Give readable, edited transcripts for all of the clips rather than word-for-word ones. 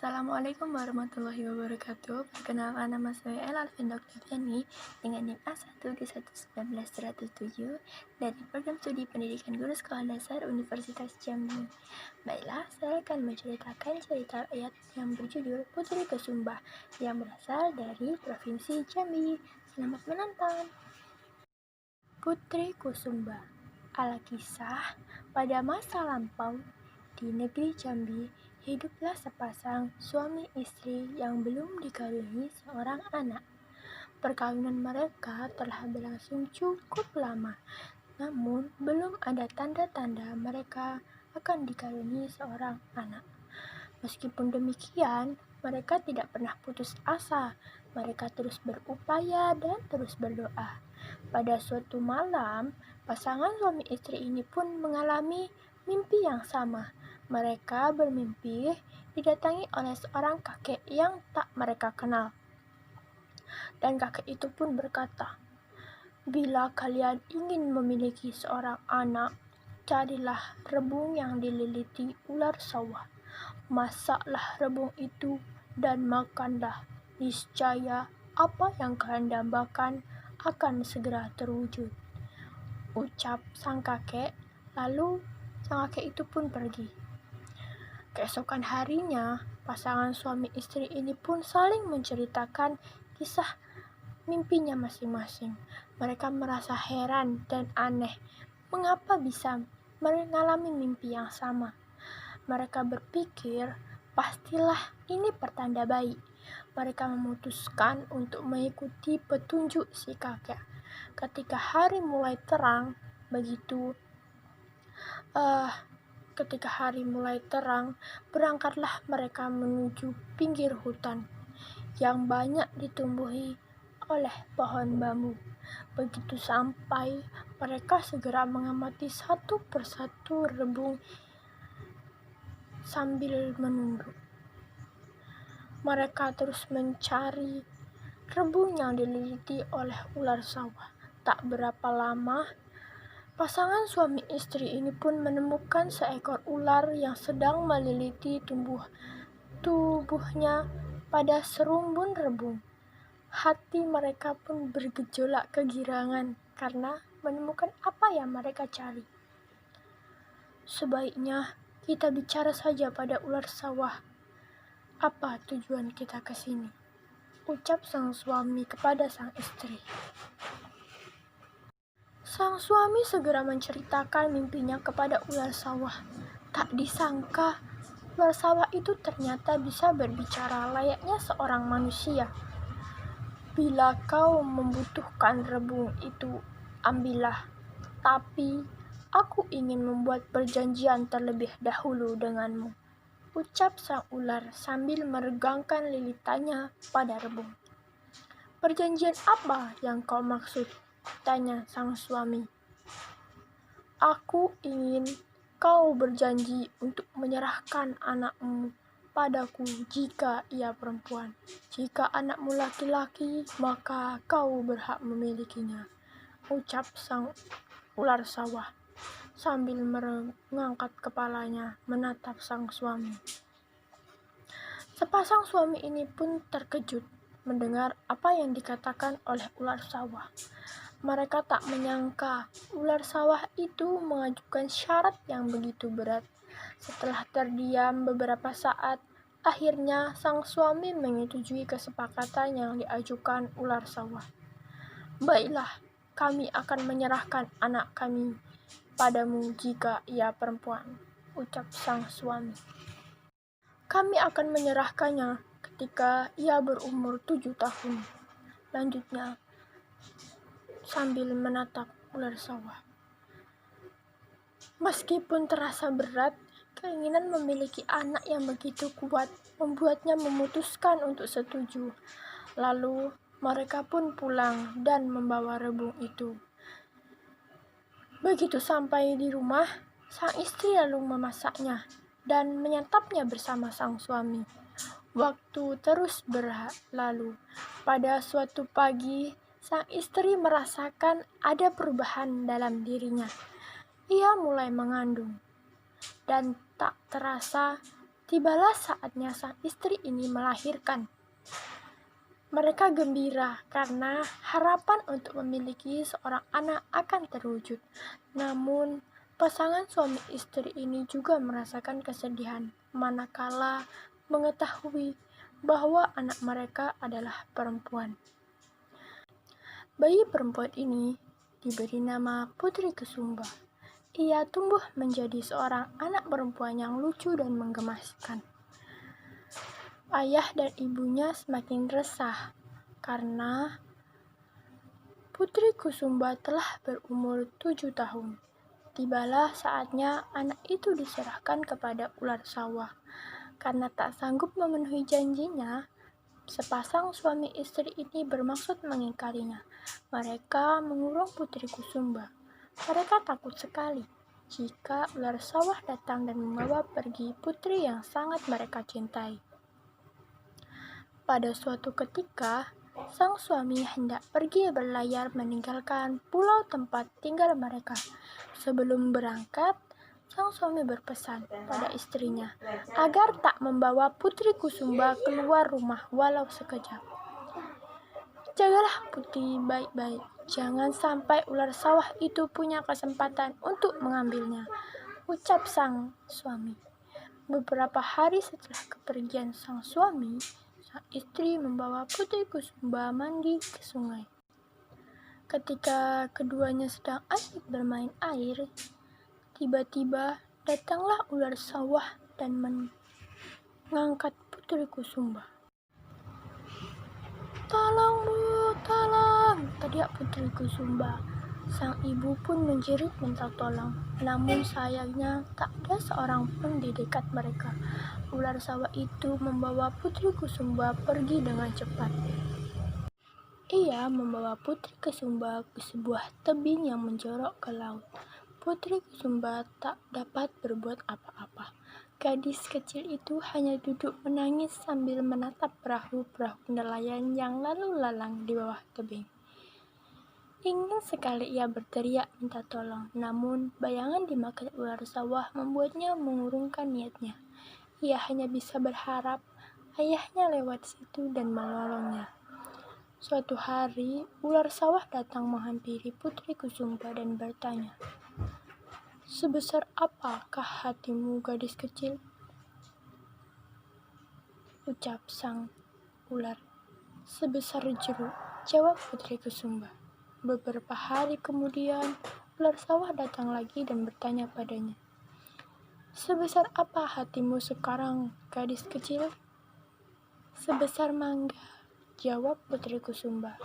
Assalamualaikum warahmatullahi wabarakatuh. Perkenalkan, nama saya Ella Alvin Doktiani dengan NIM A1 dari program studi pendidikan guru sekolah dasar Universitas Jambi. Baiklah, saya akan menceritakan cerita rakyat yang berjudul Putri Kusumba yang berasal dari Provinsi Jambi. Selamat menonton. Putri Kusumba. Alkisah, pada masa lampau di negeri Jambi hiduplah sepasang suami istri yang belum dikaruniai seorang anak. Perkawinan mereka telah berlangsung cukup lama, namun belum ada tanda-tanda mereka akan dikaruniai seorang anak. Meskipun demikian, mereka tidak pernah putus asa. Mereka terus berupaya dan terus berdoa. Pada suatu malam, pasangan suami istri ini pun mengalami mimpi yang sama. Mereka bermimpi didatangi oleh seorang kakek yang tak mereka kenal. Dan kakek itu pun berkata, "Bila kalian ingin memiliki seorang anak, carilah rebung yang dililiti ular sawah. Masaklah rebung itu dan makanlah. Niscaya apa yang kalian dambakan akan segera terwujud," ucap sang kakek. Lalu sang kakek itu pun pergi. Keesokan harinya, pasangan suami istri ini pun saling menceritakan kisah mimpinya masing-masing. Mereka merasa heran dan aneh, mengapa bisa mengalami mimpi yang sama. Mereka berpikir, pastilah ini pertanda baik. Mereka memutuskan untuk mengikuti petunjuk si kakek. Ketika hari mulai terang, berangkatlah mereka menuju pinggir hutan yang banyak ditumbuhi oleh pohon bambu. Begitu sampai, mereka segera mengamati satu persatu rebung sambil menunduk. Mereka terus mencari rebung yang dililiti oleh ular sawah. Tak berapa lama, pasangan suami istri ini pun menemukan seekor ular yang sedang meliliti tubuhnya pada serumbun rebung. Hati mereka pun bergejolak kegirangan karena menemukan apa yang mereka cari. "Sebaiknya kita bicara saja pada ular sawah. Apa tujuan kita ke sini?" ucap sang suami kepada sang istri. Sang suami segera menceritakan mimpinya kepada ular sawah. Tak disangka, ular sawah itu ternyata bisa berbicara layaknya seorang manusia. "Bila kau membutuhkan rebung itu, ambillah. Tapi aku ingin membuat perjanjian terlebih dahulu denganmu," ucap sang ular sambil meregangkan lilitannya pada rebung. "Perjanjian apa yang kau maksud?" tanya sang suami. "Aku ingin kau berjanji untuk menyerahkan anakmu padaku jika ia perempuan. Jika anakmu laki-laki, maka kau berhak memilikinya," ucap sang ular sawah sambil mengangkat kepalanya menatap sang suami. Sepasang suami ini pun terkejut mendengar apa yang dikatakan oleh ular sawah. Mereka tak menyangka ular sawah itu mengajukan syarat yang begitu berat. Setelah terdiam beberapa saat, akhirnya sang suami menyetujui kesepakatan yang diajukan ular sawah. "Baiklah, kami akan menyerahkan anak kami padamu jika ia perempuan," ucap sang suami. "Kami akan menyerahkannya ketika ia berumur 7 tahun, lanjutnya sambil menatap ular sawah. Meskipun terasa berat, keinginan memiliki anak yang begitu kuat membuatnya memutuskan untuk setuju. Lalu mereka pun pulang dan membawa rebung itu. Begitu sampai di rumah, sang istri lalu memasaknya dan menyantapnya bersama sang suami. Waktu terus berlalu. Pada suatu pagi, sang istri merasakan ada perubahan dalam dirinya. Ia mulai mengandung, dan tak terasa Tibalah saatnya sang istri ini melahirkan. Mereka gembira karena harapan untuk memiliki seorang anak akan terwujud. Namun, pasangan suami istri ini juga merasakan kesedihan manakala mengetahui bahwa anak mereka adalah perempuan. Bayi perempuan ini diberi nama Putri Kusumba. Ia tumbuh menjadi seorang anak perempuan yang lucu dan menggemaskan. Ayah dan ibunya semakin resah karena Putri Kusumba telah berumur 7 tahun. Tibalah saatnya anak itu diserahkan kepada ular sawah. Karena tak sanggup memenuhi janjinya, sepasang suami istri ini bermaksud mengingkarinya. Mereka mengurung Putri Kusumba. Mereka takut sekali jika ular sawah datang dan membawa pergi putri yang sangat mereka cintai. Pada suatu ketika, sang suami hendak pergi berlayar meninggalkan pulau tempat tinggal mereka. Sebelum berangkat, sang suami berpesan pada istrinya agar tak membawa Putri Kusumba keluar rumah walau sekejap. Jagalah Putri baik-baik, jangan sampai ular sawah itu punya kesempatan untuk mengambilnya, ucap sang suami. Beberapa hari setelah kepergian sang suami, sang istri membawa Putri Kusumba mandi ke sungai. Ketika keduanya sedang asik bermain air, tiba-tiba datanglah ular sawah dan mengangkat Putri Kusumba. "Tolong Bu, tolong!" teriak Putri Kusumba. Sang ibu pun menjerit minta tolong. Namun sayangnya tak ada seorang pun di dekat mereka. Ular sawah itu membawa Putri Kusumba pergi dengan cepat. Ia membawa Putri Kusumba ke sebuah tebing yang menjorok ke laut. Putri Kusumba tak dapat berbuat apa-apa. Gadis kecil itu hanya duduk menangis sambil menatap perahu-perahu nelayan yang lalu lalang di bawah tebing. Ingin sekali ia berteriak minta tolong, namun bayangan dimakan ular sawah membuatnya mengurungkan niatnya. Ia hanya bisa berharap ayahnya lewat situ dan menolongnya. Suatu hari, ular sawah datang menghampiri Putri Kusumba dan bertanya, "Sebesar apakah hatimu, gadis kecil?" Ucap sang ular. "Sebesar jeruk," jawab Putri Kusumba. Beberapa hari kemudian, ular sawah datang lagi dan bertanya padanya, "Sebesar apa hatimu sekarang, gadis kecil?" "Sebesar mangga," jawab Putri Kusumba.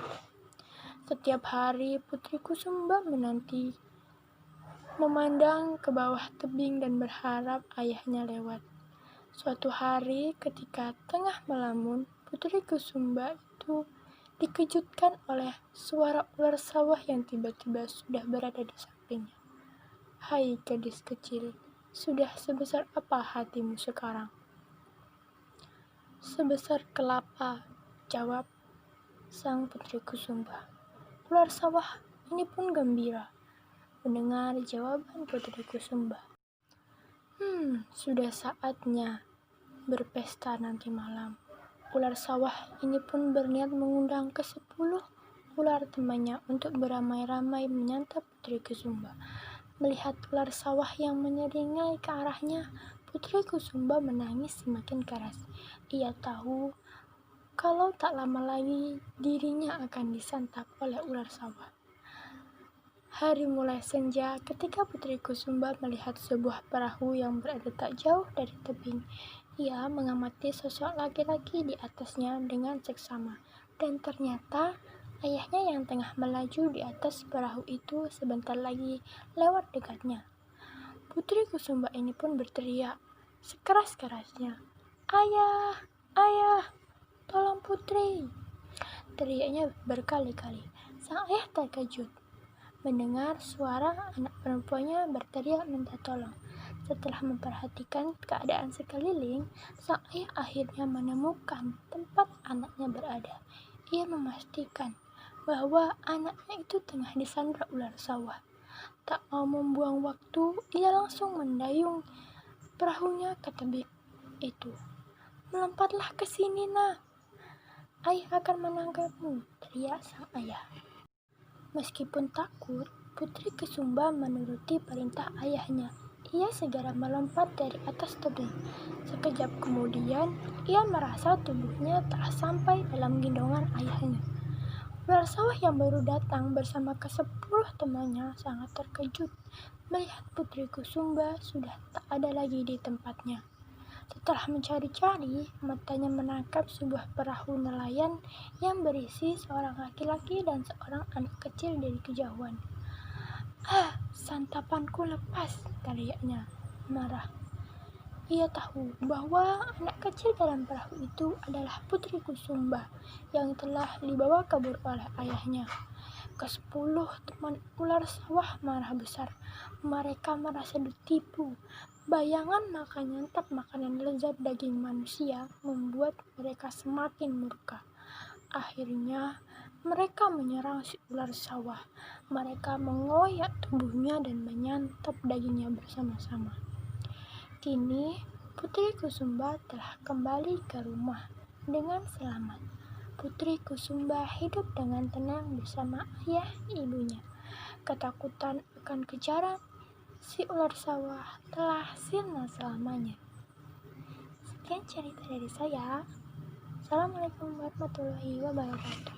Setiap hari Putri Kusumba menanti, memandang ke bawah tebing dan berharap ayahnya lewat. Suatu hari ketika tengah melamun, Putri Kusumba itu dikejutkan oleh suara ular sawah yang tiba-tiba sudah berada di sampingnya. "Hai gadis kecil, sudah sebesar apa hatimu sekarang?" "Sebesar kelapa," jawab sang Putri Kusumba. Ular sawah ini pun gembira mendengar jawaban Putri Kusumba. Sudah saatnya berpesta nanti malam." Ular sawah ini pun berniat mengundang ke-10 ular temannya untuk beramai-ramai menyantap Putri Kusumba. Melihat ular sawah yang menyeringai ke arahnya, Putri Kusumba menangis semakin keras. Ia tahu kalau tak lama lagi dirinya akan disantap oleh ular sawah. Hari mulai senja ketika Putri Kusumba melihat sebuah perahu yang berada tak jauh dari tebing. Ia mengamati sosok laki-laki di atasnya dengan seksama, dan ternyata ayahnya yang tengah melaju di atas perahu itu sebentar lagi lewat dekatnya. Putri Kusumba ini pun berteriak sekeras-kerasnya, "Ayah, ayah, tolong Putri!" Teriaknya berkali-kali. Sang ayah terkejut mendengar suara anak perempuannya berteriak minta tolong. Setelah memperhatikan keadaan sekeliling, sang ayah akhirnya menemukan tempat anaknya berada. Ia memastikan bahwa anaknya itu tengah disandra ular sawah. Tak mau membuang waktu, ia langsung mendayung perahunya ke tebing. itu. "Melompatlah ke sini, nak. Ayah akan menangkapmu," teriak sang ayah. Meskipun takut, Putri Kusumba menuruti perintah ayahnya. Ia segera melompat dari atas tebing. Sekejap kemudian, ia merasa tubuhnya telah sampai dalam gendongan ayahnya. Ular sawah yang baru datang bersama ke-10 temannya sangat terkejut melihat Putri Kusumba sudah tak ada lagi di tempatnya. Setelah mencari-cari, matanya menangkap sebuah perahu nelayan yang berisi seorang laki-laki dan seorang anak kecil dari kejauhan. "Ah, santapanku lepas," teriaknya marah. Ia tahu bahwa anak kecil dalam perahu itu adalah Putri Kusumba yang telah dibawa kabur oleh ayahnya. Ke-10 teman ular sawah marah besar. Mereka merasa ditipu. Bayangan makan nyantap makanan lezat daging manusia membuat mereka semakin murka. Akhirnya, mereka menyerang si ular sawah. Mereka mengoyak tubuhnya dan menyantap dagingnya bersama-sama. Kini, Putri Kusumba telah kembali ke rumah dengan selamat. Putri Kusumba hidup dengan tenang bersama ayah ibunya. Ketakutan akan kejaran si ular sawah telah sirna selamanya. Sekian cerita dari saya. Assalamualaikum warahmatullahi wabarakatuh.